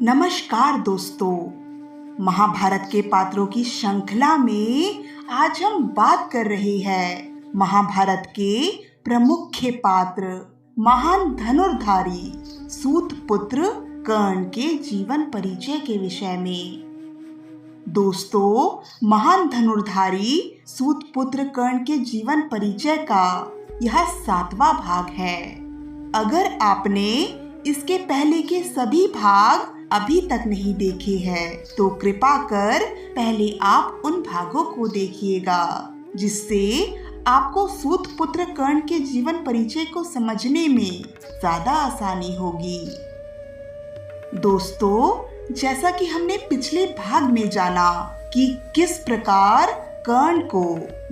नमस्कार दोस्तों, महाभारत के पात्रों की श्रृंखला में आज हम बात कर रहे हैं महाभारत के प्रमुख पात्र महान धनुर्धारी सूत पुत्र कर्ण के जीवन परिचय के विषय में। दोस्तों, महान धनुर्धारी सूत पुत्र कर्ण के जीवन परिचय का यह 7वां भाग है। अगर आपने इसके पहले के सभी भाग अभी तक नहीं देखे हैं तो कृपा कर पहले आप उन भागों को देखिएगा, जिससे आपको सूत पुत्र कर्ण के जीवन परिचय को समझने में ज्यादा आसानी होगी। दोस्तों, जैसा कि हमने पिछले भाग में जाना कि किस प्रकार कर्ण को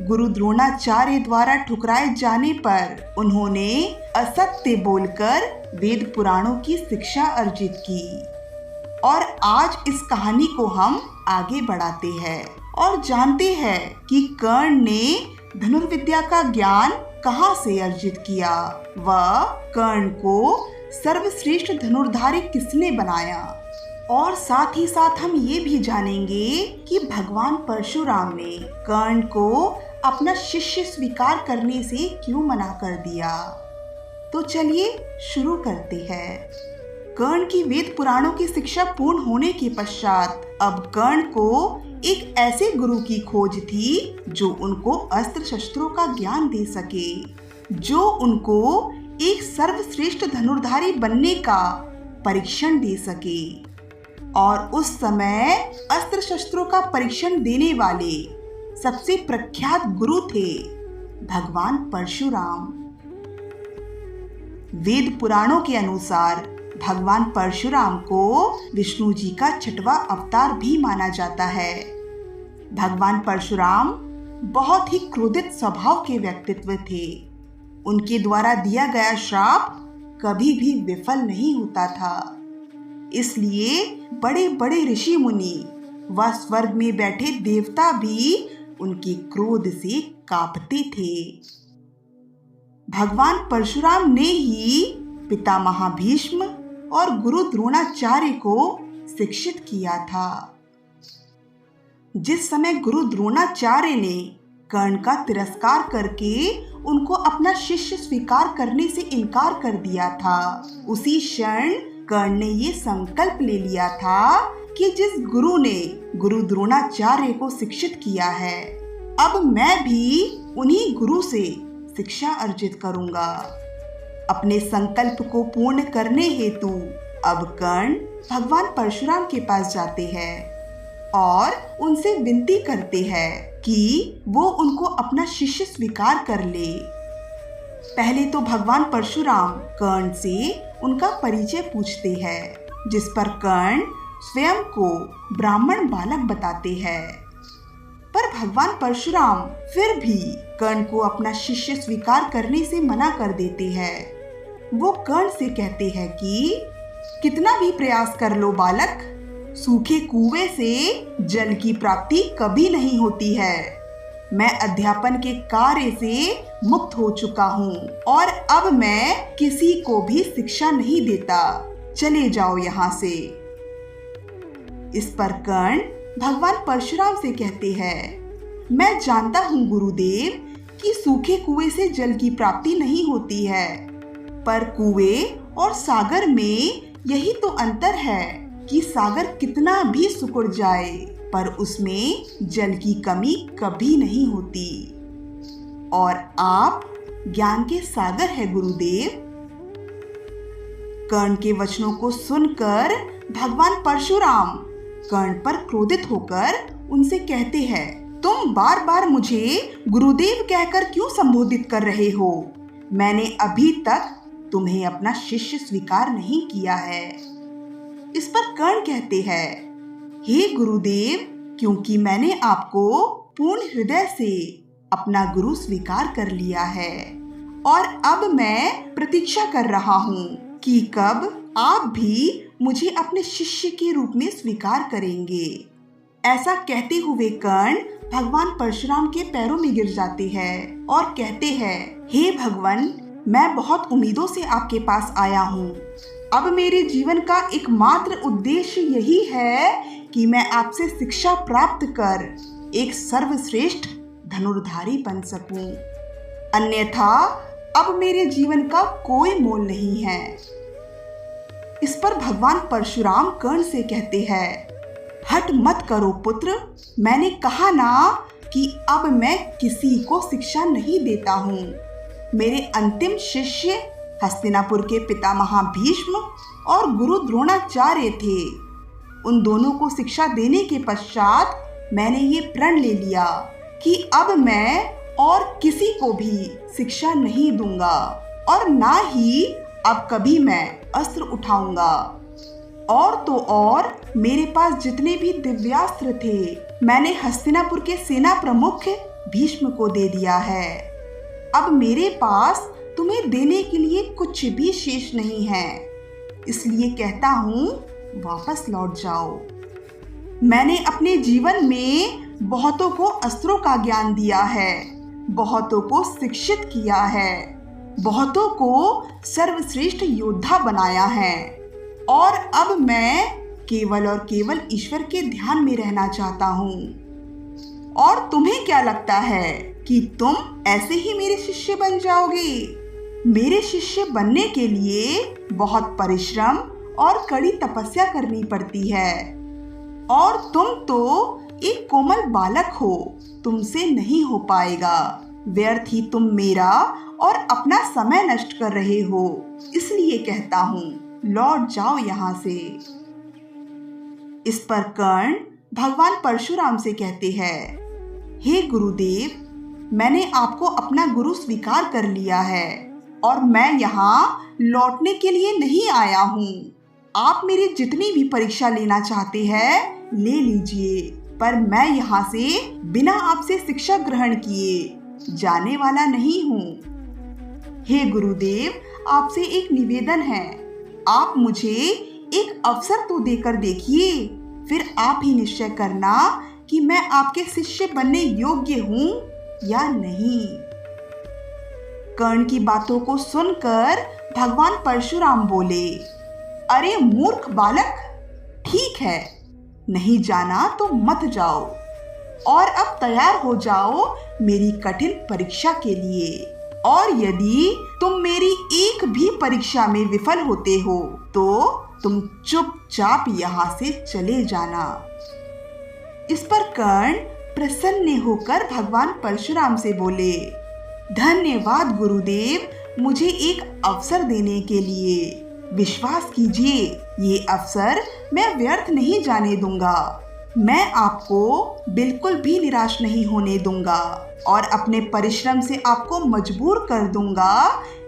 गुरु द्रोणाचार्य द्वारा ठुकराए जाने पर उन्होंने असत्य बोलकर वेद पुराणों की शिक्षा अर्जित की, और आज इस कहानी को हम आगे बढ़ाते हैं और जानते हैं कि कर्ण ने धनुर्विद्या का ज्ञान कहाँ से अर्जित किया, वह कर्ण को सर्वश्रेष्ठ धनुर्धारी किसने बनाया। और साथ ही साथ हम ये भी जानेंगे कि भगवान परशुराम ने कर्ण को अपना शिष्य स्वीकार करने से क्यों मना कर दिया। तो चलिए शुरू करते हैं। कर्ण की वेद पुराणों की शिक्षा पूर्ण होने के पश्चात अब कर्ण को एक ऐसे गुरु की खोज थी जो उनको अस्त्र शस्त्रों का ज्ञान दे सके, जो उनको एक सर्वश्रेष्ठ धनुर्धारी बनने का परीक्षण दे सके। और उस समय अस्त्र शस्त्रों का परीक्षण देने वाले सबसे प्रख्यात गुरु थे भगवान परशुराम। वेद पुराणों के अनुसार भगवान परशुराम को विष्णु जी का 6वां अवतार भी माना जाता है। भगवान परशुराम बहुत ही क्रोधित स्वभाव के व्यक्तित्व थे। उनके द्वारा दिया गया श्राप कभी भी विफल नहीं होता था। इसलिए बड़े बड़े ऋषि मुनि व स्वर्ग में बैठे देवता भी उनके क्रोध से कांपते थे। भगवान परशुराम ने ही पितामह भीष्म और गुरु द्रोणाचार्य को शिक्षित किया था। जिस समय गुरु द्रोणाचार्य ने कर्ण का तिरस्कार करके उनको अपना शिष्य स्वीकार करने से इनकार कर दिया था, उसी क्षण कर्ण ने ये संकल्प ले लिया था कि जिस गुरु ने गुरु द्रोणाचार्य को शिक्षित किया है, अब मैं भी उन्हीं गुरु से शिक्षा अर्जित करूंगा। अपने संकल्प को पूर्ण करने हेतु अब कर्ण भगवान परशुराम के पास जाते हैं और उनसे विनती करते हैं कि वो उनको अपना शिष्य स्वीकार कर ले। पहले तो भगवान परशुराम कर्ण से उनका परिचय पूछते हैं, जिस पर कर्ण स्वयं को ब्राह्मण बालक बताते हैं। पर भगवान परशुराम फिर भी कर्ण को अपना शिष्य स्वीकार करने से मना कर देते हैं। वो कर्ण से कहते हैं कि कितना भी प्रयास कर लो बालक, सूखे कुएं से जल की प्राप्ति कभी नहीं होती है। मैं अध्यापन के कार्य से मुक्त हो चुका हूँ और अब मैं किसी को भी शिक्षा नहीं देता, चले जाओ यहाँ से। इस पर कर्ण भगवान परशुराम से कहते हैं, मैं जानता हूँ गुरुदेव कि सूखे कुएं से जल की प्राप्ति नहीं होती है, पर कुएं और सागर में यही तो अंतर है कि सागर कितना भी सिकुड़ जाए पर उसमें जल की कमी कभी नहीं होती, और आप ज्ञान के सागर है गुरुदेव। कर्ण के वचनों को सुनकर भगवान परशुराम कर्ण पर क्रोधित होकर उनसे कहते हैं, तुम बार बार मुझे गुरुदेव कहकर क्यों संबोधित कर रहे हो? मैंने अभी तक तुम्हें अपना शिष्य स्वीकार नहीं किया है। इस पर कर्ण कहते हैं, हे गुरुदेव, क्योंकि मैंने आपको पूर्ण हृदय से अपना गुरु स्वीकार कर लिया है और अब मैं प्रतीक्षा कर रहा हूँ कि कब आप भी मुझे अपने शिष्य के रूप में स्वीकार करेंगे। ऐसा कहते हुए कर्ण भगवान परशुराम के पैरों में गिर जाते हैं और कहते हैं, हे भगवान, मैं बहुत उम्मीदों से आपके पास आया हूँ, अब मेरे जीवन का एकमात्र उद्देश्य यही है कि मैं आपसे शिक्षा प्राप्त कर एक सर्वश्रेष्ठ धनुर्धारी बन सकूं। अन्यथा अब मेरे जीवन का कोई मोल नहीं है। इस पर भगवान परशुराम कर्ण से कहते हैं, हट मत करो पुत्र, मैंने कहा ना कि अब मैं किसी को शिक्षा नहीं देता हूँ। मेरे अंतिम शिष्य हस्तिनापुर के पितामह भीष्म और गुरु द्रोणाचार्य थे। उन दोनों को शिक्षा देने के पश्चात मैंने ये प्रण ले लिया कि अब मैं और किसी को भी शिक्षा नहीं दूंगा और ना ही अब कभी मैं अस्त्र उठाऊंगा। और तो और मेरे पास जितने भी दिव्यास्त्र थे मैंने हस्तिनापुर के सेना प्रमुख भीष्म को दे दिया है। अब मेरे पास तुम्हें देने के लिए कुछ भी शेष नहीं है, इसलिए कहता हूँ वापस लौट जाओ। मैंने अपने जीवन में बहुतों को अस्त्रों का ज्ञान दिया है, बहुतों को शिक्षित किया है, बहुतों को सर्वश्रेष्ठ योद्धा बनाया है और अब मैं केवल और केवल ईश्वर के ध्यान में रहना चाहता हूँ। और तुम्हें क्या लगता है कि तुम ऐसे ही मेरे शिष्य बन जाओगे? मेरे शिष्य बनने के लिए बहुत परिश्रम और कड़ी तपस्या करनी पड़ती है और तुम तो एक कोमल बालक हो, तुमसे नहीं हो पाएगा। व्यर्थ ही तुम मेरा और अपना समय नष्ट कर रहे हो, इसलिए कहता हूँ लौट जाओ यहाँ से। इस पर कर्ण भगवान परशुराम से कहते हैं, हे गुरुदेव, मैंने आपको अपना गुरु स्वीकार कर लिया है और मैं यहाँ लौटने के लिए नहीं आया हूँ। आप मेरी जितनी भी परीक्षा लेना चाहते हैं ले लीजिए, पर मैं यहाँ से बिना आपसे शिक्षा ग्रहण किए जाने वाला नहीं हूँ। हे गुरुदेव, आपसे एक निवेदन है, आप मुझे एक अवसर तो देकर देखिए, फिर आप ही निश्चय करना कि मैं आपके शिष्य बनने योग्य हूँ या नहीं। कर्ण की बातों को सुनकर भगवान परशुराम बोले, अरे मूर्ख बालक, ठीक है, नहीं जाना तो मत जाओ और अब तैयार हो जाओ मेरी कठिन परीक्षा के लिए। और यदि तुम मेरी एक भी परीक्षा में विफल होते हो तो तुम चुपचाप यहाँ से चले जाना। इस पर कर्ण प्रसन्न होकर भगवान परशुराम से बोले, धन्यवाद गुरुदेव, मुझे एक अवसर देने के लिए। विश्वास कीजिए, ये अवसर मैं व्यर्थ नहीं जाने दूंगा। मैं आपको बिल्कुल भी निराश नहीं होने दूंगा और अपने परिश्रम से आपको मजबूर कर दूंगा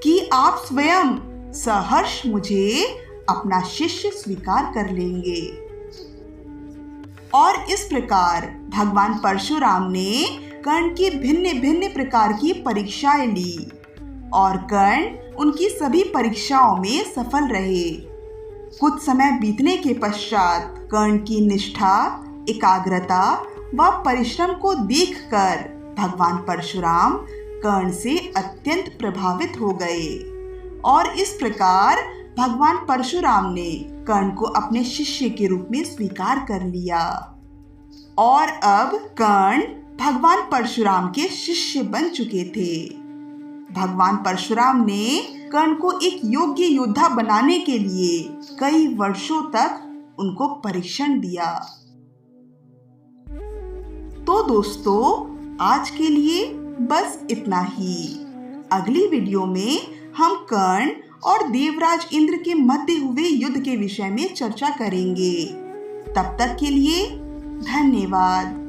कि आप स्वयं सहर्ष मुझे अपना शिष्य स्वीकार कर लेंगे। और इस प्रकार भगवान परशुराम ने कर्ण की भिन्न भिन्न प्रकार की परीक्षाएं ली और कर्ण उनकी सभी परीक्षाओं में सफल रहे। कुछ समय बीतने के पश्चात कर्ण की निष्ठा, एकाग्रता व परिश्रम को देखकर भगवान परशुराम कर्ण से अत्यंत प्रभावित हो गए और इस प्रकार भगवान परशुराम ने कर्ण को अपने शिष्य के रूप में स्वीकार कर लिया और अब कर्ण भगवान परशुराम के शिष्य बन चुके थे। भगवान परशुराम ने कर्ण को एक योग्य योद्धा बनाने के लिए कई वर्षों तक उनको परीक्षण दिया। तो दोस्तों, आज के लिए बस इतना ही। अगली वीडियो में हम कर्ण और देवराज इंद्र के मध्य हुए युद्ध के विषय में चर्चा करेंगे। तब तक के लिए धन्यवाद।